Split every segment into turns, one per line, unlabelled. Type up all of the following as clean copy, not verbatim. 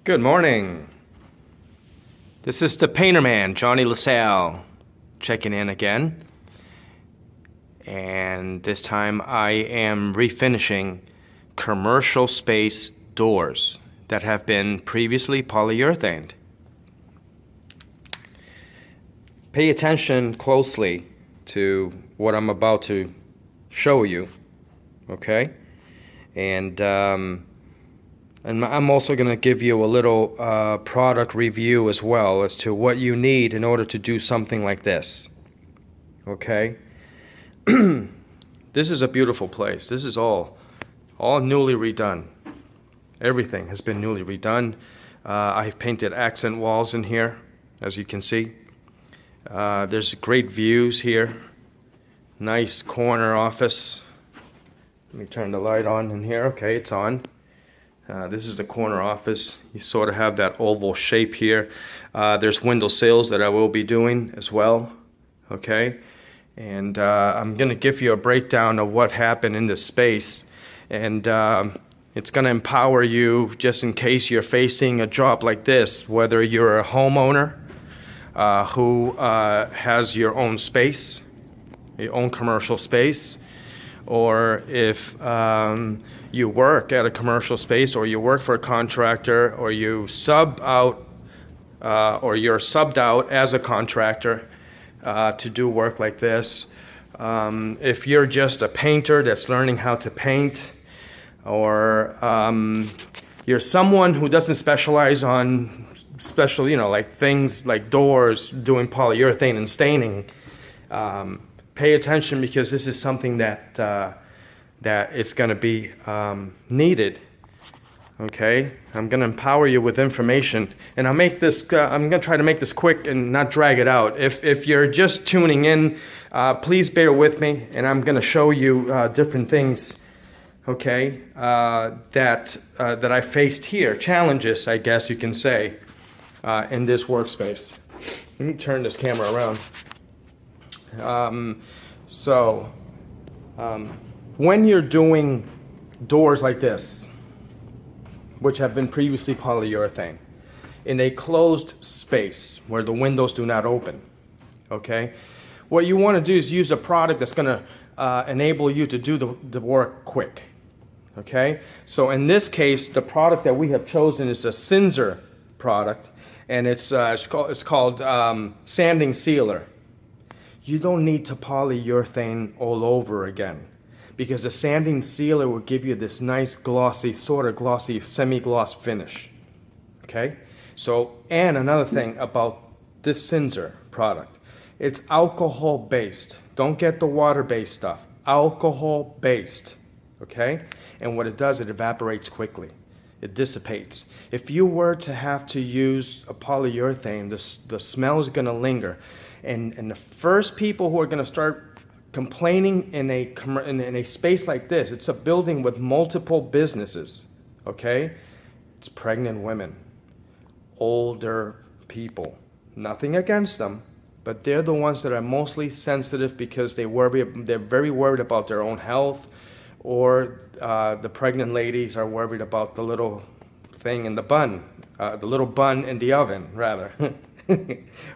Good morning. This is the painter man, Jhonny La Salle, checking in again. And this time I am refinishing commercial space doors that have been previously polyurethaned. Pay attention closely to what I'm about to show you, okay? And I'm also going to give you a little product review as well as to what you need in order to do something like this. Okay? This is a beautiful place. This is all newly redone. Everything has been newly redone. I've painted accent walls in here, as you can see. There's great views here. Nice corner office. Let me turn the light on in here. Okay, it's on. This is the corner office. You sort of have that oval shape here. There's window sills that I will be doing as well. Okay, and I'm going to give you a breakdown of what happened in this space, and it's going to empower you just in case you're facing a job like this, whether you're a homeowner who has your own space, your own commercial space, or if you work at a commercial space, or you work for a contractor, or you sub out, or you're subbed out as a contractor to do work like this. If you're just a painter that's learning how to paint, or you're someone who doesn't specialize on special, like things like doors, doing polyurethane and staining, pay attention, because this is something that it's going to be needed. Okay, I'm going to empower you with information, and I'm going to try to make this quick and not drag it out. If you're just tuning in, please bear with me, and I'm going to show you different things. Okay, that I faced here, challenges, I guess you can say, in this workspace. Let me turn this camera around. When you're doing doors like this, which have been previously polyurethane, in a closed space where the windows do not open, okay, what you want to do is use a product that's going to enable you to do the work quick. Okay, so in this case, the product that we have chosen is a Cinzer product, and it's called sanding sealer. You don't need to polyurethane all over again, because the sanding sealer will give you this nice glossy, sort of glossy, semi-gloss finish. Okay? So, and another thing about this Cinzer product, it's alcohol-based. Don't get the water-based stuff. Alcohol-based. Okay? And what it does, it evaporates quickly. It dissipates. If you were to have to use a polyurethane, the smell is going to linger. And the first people who are going to start complaining in a space like this, it's a building with multiple businesses, okay? It's pregnant women, older people. Nothing against them, but they're the ones that are mostly sensitive because they're very worried about their own health, or the pregnant ladies are worried about the little thing in the bun, the little bun in the oven, rather.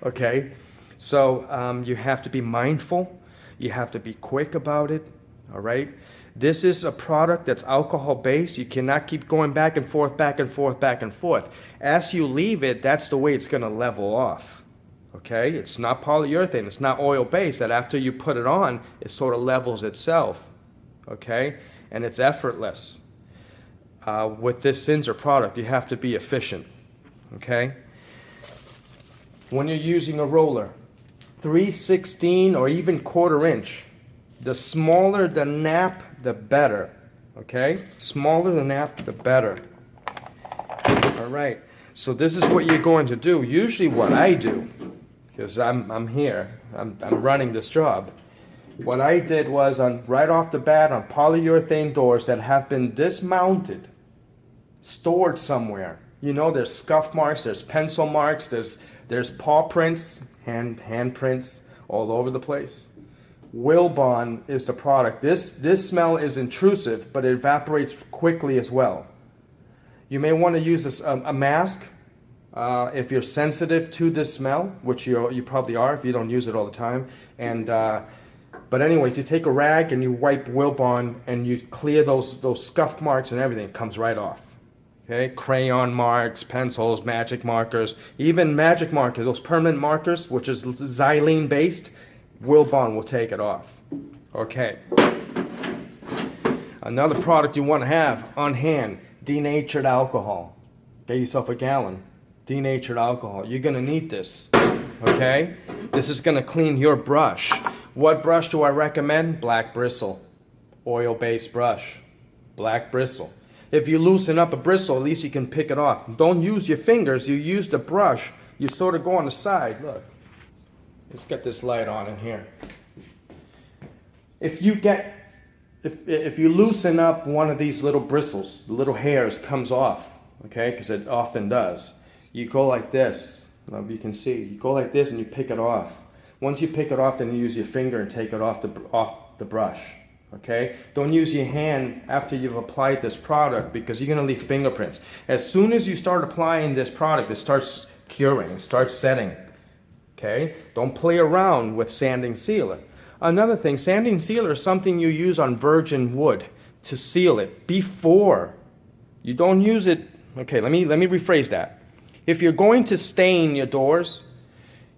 Okay? So you have to be mindful. You have to be quick about it, all right? This is a product that's alcohol-based. You cannot keep going back and forth, back and forth, back and forth. As you leave it, that's the way it's going to level off, okay? It's not polyurethane. It's not oil-based, that after you put it on, it sort of levels itself, okay? And it's effortless. With this Cinzer product, you have to be efficient, okay? When you're using a roller, 3/16 or even 1/4 inch. The smaller the nap, the better. Okay? Smaller the nap, the better. All right. So this is what you're going to do. Usually what I do, because I'm here, I'm running this job. What I did was, right off the bat, on polyurethane doors that have been dismounted, stored somewhere. There's scuff marks, there's pencil marks, there's paw prints, hand prints all over the place. Wilbon is the product. This smell is intrusive, but it evaporates quickly as well. You may want to use a mask if you're sensitive to this smell, which you probably are if you don't use it all the time. And but anyways, you take a rag and you wipe Wilbon and you clear those scuff marks and everything. It comes right off. Okay, crayon marks, pencils, magic markers, even magic markers, those permanent markers, which is xylene based, Wilbon will take it off. Okay. Another product you want to have on hand, denatured alcohol. Get yourself a gallon. Denatured alcohol. You're going to need this. Okay? This is going to clean your brush. What brush do I recommend? Black bristle. Oil-based brush. Black bristle. If you loosen up a bristle, at least you can pick it off. Don't use your fingers. You use the brush. You sort of go on the side. Look. Let's get this light on in here. If you loosen up one of these little bristles, the little hairs comes off, okay, because it often does. You go like this. I don't know if you can see. You go like this and you pick it off. Once you pick it off, then you use your finger and take it off the brush. Okay? Don't use your hand after you've applied this product because you're going to leave fingerprints. As soon as you start applying this product, it starts curing, it starts setting. Okay? Don't play around with sanding sealer. Another thing, sanding sealer is something you use on virgin wood to seal it before. You don't use it. Okay, let me rephrase that. If you're going to stain your doors,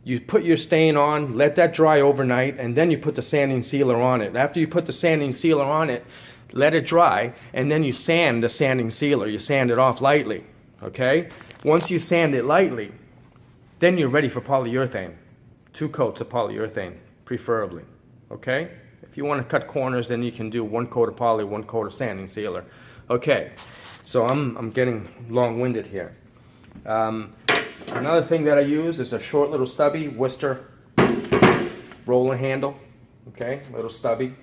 you put your stain on, let that dry overnight, and then you put the sanding sealer on it. After you put the sanding sealer on it, let it dry, and then you sand the sanding sealer. You sand it off lightly, okay? Once you sand it lightly, then you're ready for polyurethane. 2 coats of polyurethane, preferably, okay? If you want to cut corners, then you can do 1 coat of poly, 1 coat of sanding sealer. Okay, so I'm getting long-winded here. Another thing that I use is a short little stubby Worcester roller handle, okay, little stubby,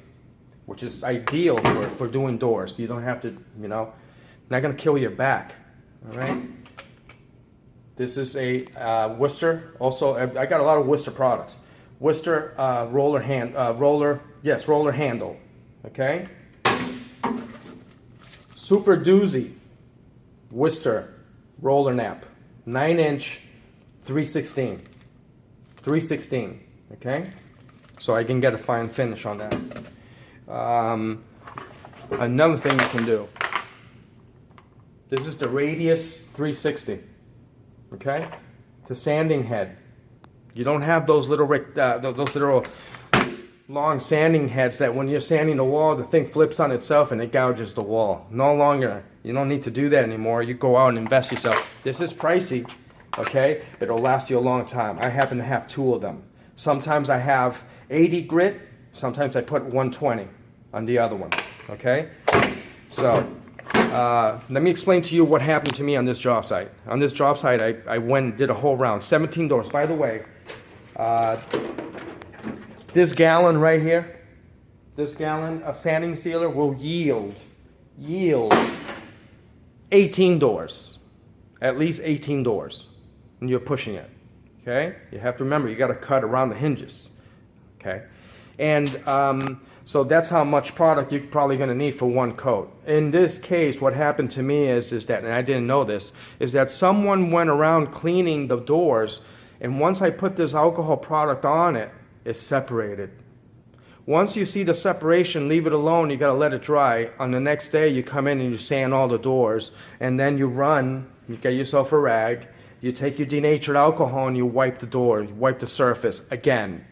which is ideal for doing doors. You don't have to, you know, not going to kill your back, all right? This is a Worcester, also, I got a lot of Worcester products. Worcester roller handle, okay? Super Doozy Worcester roller nap, 9-inch, 316, okay? So I can get a fine finish on that. Another thing you can do, this is the Radius 360, okay? It's a sanding head. You don't have those little long sanding heads that when you're sanding the wall, the thing flips on itself and it gouges the wall. No longer. You don't need to do that anymore. You go out and invest yourself. This is pricey, okay? But it'll last you a long time. I happen to have 2 of them. Sometimes I have 80 grit. Sometimes I put 120 on the other one, okay? So let me explain to you what happened to me on this job site. On this job site, I went and did a whole round. 17 doors. By the way, this gallon right here, this gallon of sanding sealer will yield 18 doors, at least 18 doors, and you're pushing it, okay? You have to remember, you got to cut around the hinges, okay? And so that's how much product you're probably going to need for 1 coat. In this case, what happened to me is that, and I didn't know this, is that someone went around cleaning the doors, and once I put this alcohol product on it, it's separated. Once you see the separation, leave it alone. You got to let it dry. On the next day, you come in and you sand all the doors, and then you run. You get yourself a rag. You take your denatured alcohol and you wipe the door. You wipe the surface again,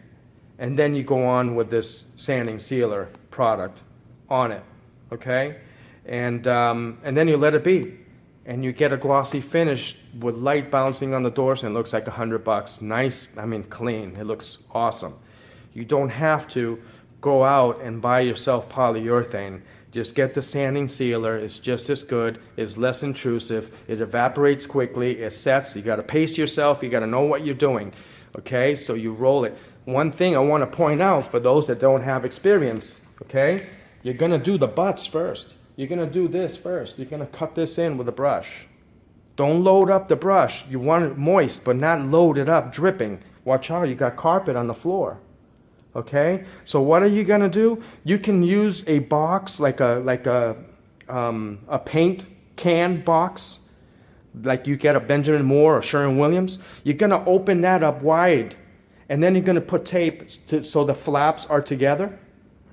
and then you go on with this sanding sealer product on it. Okay, and then you let it be, and you get a glossy finish with light bouncing on the doors, and it looks like $100. Nice. I mean, clean. It looks awesome. You don't have to go out and buy yourself polyurethane. Just get the sanding sealer. It's just as good. It's less intrusive. It evaporates quickly. It sets. You got to pace yourself. You got to know what you're doing. Okay, so you roll it. One thing I want to point out for those that don't have experience, okay, you're going to do the butts first. You're going to do this first. You're going to cut this in with a brush. Don't load up the brush. You want it moist, but not load it up, dripping. Watch out, you got carpet on the floor. Okay, so what are you gonna do? You can use a box like a paint can box like you get a Benjamin Moore or Sherwin-Williams, you're gonna open that up wide, and then you're gonna put tape so the flaps are together,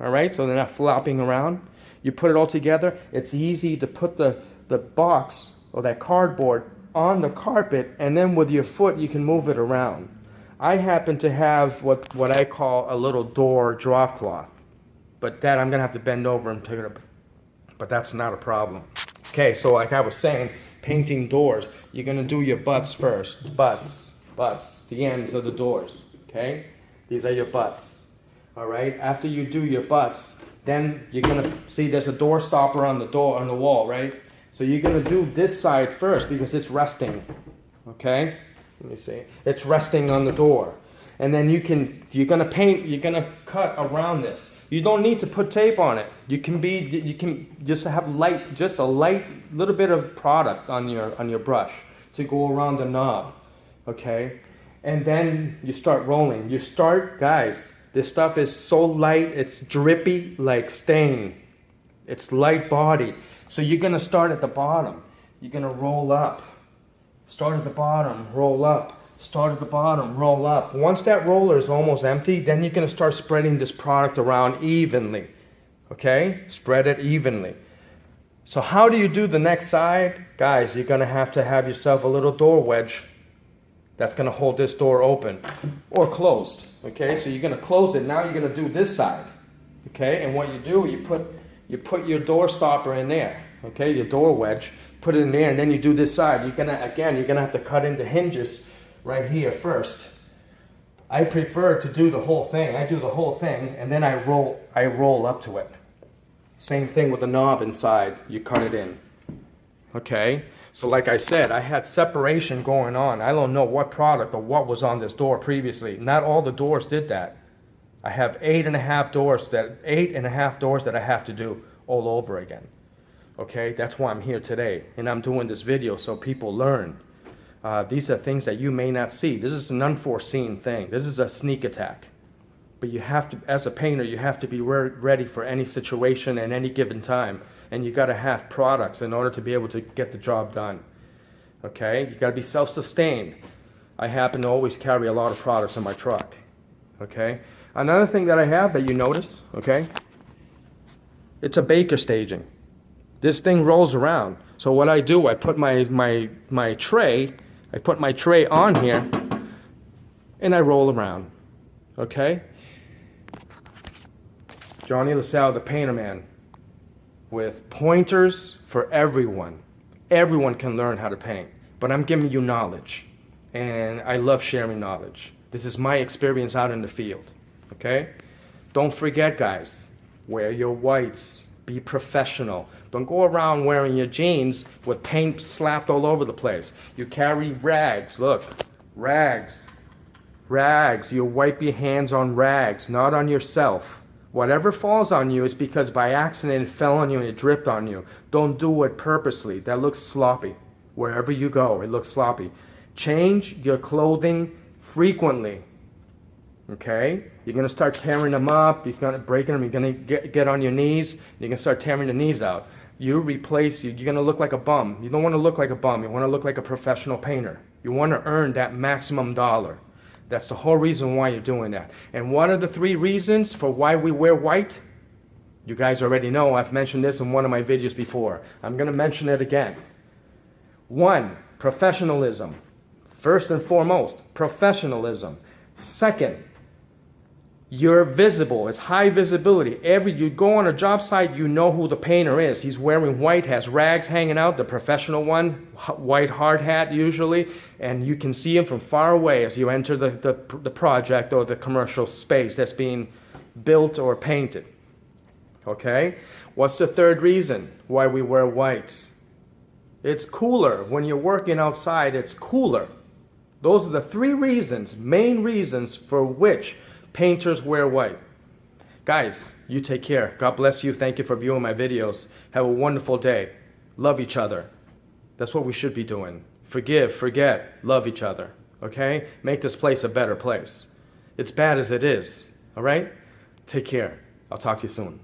all right, so they're not flopping around. You put it all together, it's easy to put the box or that cardboard on the carpet, and then with your foot you can move it around. I happen to have what I call a little door drop cloth, but that I'm gonna have to bend over and pick it up, but that's not a problem. Okay, so like I was saying, painting doors, you're gonna do your butts first. Butts, the ends of the doors, okay? These are your butts, all right? After you do your butts, then you're gonna see there's a door stopper on the door, on the wall, right? So you're gonna do this side first because it's resting, okay? Let me see. It's resting on the door. And then you're gonna cut around this. You don't need to put tape on it. You can just have a light little bit of product on your brush to go around the knob, okay? And then you start rolling. Guys, this stuff is so light, it's drippy like stain. It's light body. So you're gonna start at the bottom. You're gonna roll up. Start at the bottom, roll up. Start at the bottom, roll up. Once that roller is almost empty, then you're gonna start spreading this product around evenly, okay? Spread it evenly. So how do you do the next side? Guys, you're gonna have to have yourself a little door wedge that's gonna hold this door open or closed, okay? So you're gonna close it. Now you're gonna do this side, okay? And what you do, you put your door stopper in there, okay? Your door wedge, put it in there, and then you do this side. You're gonna have to cut in the hinges right here first. I prefer to do the whole thing. I do the whole thing, and then I roll up to it. Same thing with the knob inside. You cut it in. Okay? So like I said, I had separation going on. I don't know what product or what was on this door previously. Not all the doors did that. I have 8.5 doors that I have to do all over again. Okay? That's why I'm here today. And I'm doing this video so people learn. These are things that you may not see. This is an unforeseen thing. This is a sneak attack. But you have to, as a painter, you have to be ready for any situation at any given time. And you got to have products in order to be able to get the job done. Okay? You got to be self-sustained. I happen to always carry a lot of products in my truck. Okay? Another thing that I have that you notice, okay? It's a baker staging. This thing rolls around. So what I do, I put my tray, I put my tray on here, and I roll around, okay? Jhonny La Salle, the Painter Man, with pointers for everyone. Everyone can learn how to paint, but I'm giving you knowledge, and I love sharing knowledge. This is my experience out in the field, okay? Don't forget, guys, wear your whites, be professional. Don't go around wearing your jeans with paint slapped all over the place. You carry rags, look, rags. You wipe your hands on rags, not on yourself. Whatever falls on you is because by accident it fell on you and it dripped on you. Don't do it purposely. That looks sloppy. Wherever you go, it looks sloppy. Change your clothing frequently. Okay? You're going to start tearing them up. You're going to break them. You're going to get on your knees. You're going to start tearing the knees out. You're going to look like a bum. You don't want to look like a bum. You want to look like a professional painter. You want to earn that maximum dollar. That's the whole reason why you're doing that. And what are the 3 reasons for why we wear white? You guys already know. I've mentioned this in one of my videos before. I'm going to mention it again. 1, professionalism. First and foremost, professionalism. Second, you're visible. It's high visibility. You go on a job site, you know who the painter is. He's wearing white, has rags hanging out, the professional one, white hard hat usually, and you can see him from far away as you enter the project or the commercial space that's being built or painted. Okay? What's the 3rd reason why we wear whites? It's cooler. When you're working outside, it's cooler. Those are the 3 reasons, main reasons for which painters wear white. Guys, you take care. God bless you. Thank you for viewing my videos. Have a wonderful day. Love each other. That's what we should be doing. Forgive, forget, love each other. Okay? Make this place a better place. It's bad as it is. All right? Take care. I'll talk to you soon.